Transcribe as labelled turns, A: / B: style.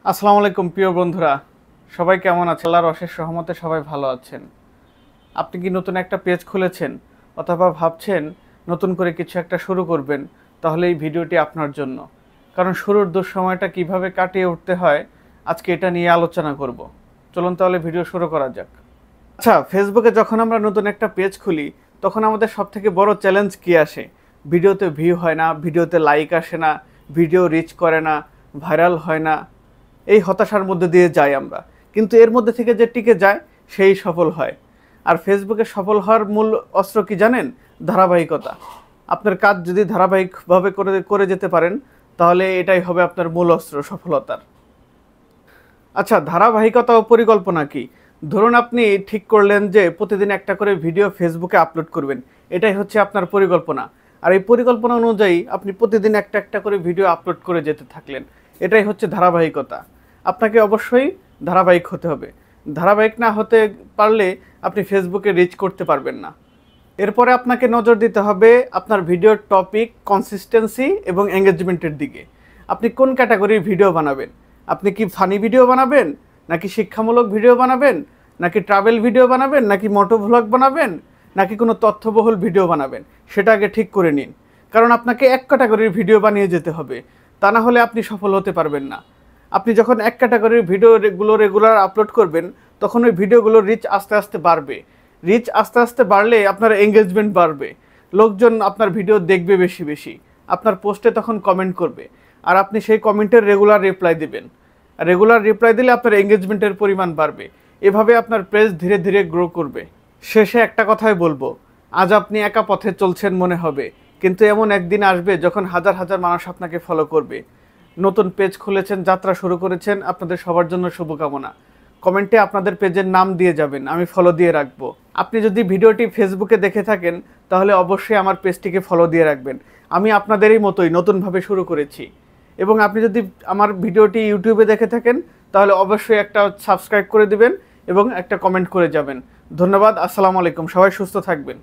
A: আসসালামু আলাইকুম প্রিয় বন্ধুরা, সবাই কেমন আছেন? আল্লাহর অশেষ রহমতে সবাই ভালো আছেন। আপনি কি নতুন একটা পেজ খুলেছেন অথবা ভাবছেন নতুন করে কিছু একটা শুরু করবেন? তাহলে এই ভিডিওটি আপনার জন্য। কারণ শুরুর দুঃসময়টা কিভাবে কাটিয়ে উঠতে হয় আজকে এটা নিয়ে আলোচনা করব। চলুন তাহলে ভিডিও শুরু করা যাক। আচ্ছা, ফেসবুকে যখন আমরা নতুন একটা পেজ খুলি তখন আমাদের সবথেকে বড় চ্যালেঞ্জ কি আসে? ভিডিওতে ভিউ হয় না, ভিডিওতে লাইক আসে না, ভিডিও রিচ করে না, ভাইরাল হয় না। এই হতাশার মধ্যে দিয়ে যাই আমরা। কিন্তু এর মধ্যে থেকে যে টিকে যায় সেই সফল হয়। আর ফেসবুকে সফল হওয়ার মূল অস্ত্র কি জানেন? ধারাবাহিকতা। আপনার কাজ যদি ধারাবাহিকভাবে করে করে যেতে পারেন তাহলে এটাই হবে আপনার মূল অস্ত্র সফলতার। আচ্ছা, ধারাবাহিকতা ও পরিকল্পনা কি? ধরুন আপনি ঠিক করলেন যে প্রতিদিন একটা করে ভিডিও ফেসবুকে আপলোড করবেন। এটাই হচ্ছে আপনার পরিকল্পনা। আর এই পরিকল্পনা অনুযায়ী আপনি প্রতিদিন একটা একটা করে ভিডিও আপলোড করে যেতে থাকলেন। এটাই হচ্ছে ধারাবাহিকতা। আপনাকে অবশ্যই ধারাবাহিক হতে হবে। ধারাবাহিক না হতে পারলে আপনি ফেসবুকে রিচ করতে পারবেন না। এরপরে আপনাকে নজর দিতে হবে আপনার ভিডিওর টপিক, কনসিস্টেন্সি এবং এঙ্গেজমেন্টের দিকে। আপনি কোন ক্যাটাগরির ভিডিও বানাবেন? আপনি কি ফানি ভিডিও বানাবেন, নাকি শিক্ষামূলক ভিডিও বানাবেন, নাকি ট্রাভেল ভিডিও বানাবেন, নাকি মোটো ভ্লগ বানাবেন, নাকি কোনো তথ্যবহুল ভিডিও বানাবেন? সেটা আগে ঠিক করে নিন। কারণ আপনাকে এক ক্যাটাগরির ভিডিও বানিয়ে যেতে হবে, তা না হলে আপনি সফল হতে পারবেন না। আপনি যখন এক ক্যাটাগরির ভিডিওগুলো রেগুলার আপলোড করবেন তখন ওই ভিডিওগুলোর রিচ আস্তে আস্তে বাড়বে। রিচ আস্তে আস্তে বাড়লে আপনার এঙ্গেজমেন্ট বাড়বে, লোকজন আপনার ভিডিও দেখবে বেশি বেশি, আপনার পোস্টে তখন কমেন্ট করবে, আর আপনি সেই কমেন্টের রেগুলার রিপ্লাই দিবেন। রেগুলার রিপ্লাই দিলে আপনার এঙ্গেজমেন্টের পরিমাণ বাড়বে। এভাবে আপনার পেজ ধীরে ধীরে গ্রো করবে। শেষে একটা কথাই বলবো, আজ আপনি একা পথে চলছেন মনে হবে, কিন্তু এমন একদিন আসবে যখন হাজার হাজার মানুষ আপনাকে ফলো করবে। নতুন পেজ খুলেছেন, যাত্রা শুরু করেছেন, আপনাদের সবার জন্য শুভকামনা। কমেন্টে আপনাদের পেজের নাম দিয়ে যাবেন, আমি ফলো দিয়ে রাখবো। আপনি যদি ভিডিওটি ফেসবুকে দেখে থাকেন তাহলে অবশ্যই আমার পেজটিকে ফলো দিয়ে রাখবেন। আমি আপনাদেরই মতোই নতুনভাবে শুরু করেছি। এবং আপনি যদি আমার ভিডিওটি ইউটিউবে দেখে থাকেন তাহলে অবশ্যই একটা সাবস্ক্রাইব করে দিবেন এবং একটা কমেন্ট করে যাবেন। ধন্যবাদ। আসসালামু আলাইকুম। সবাই সুস্থ থাকবেন।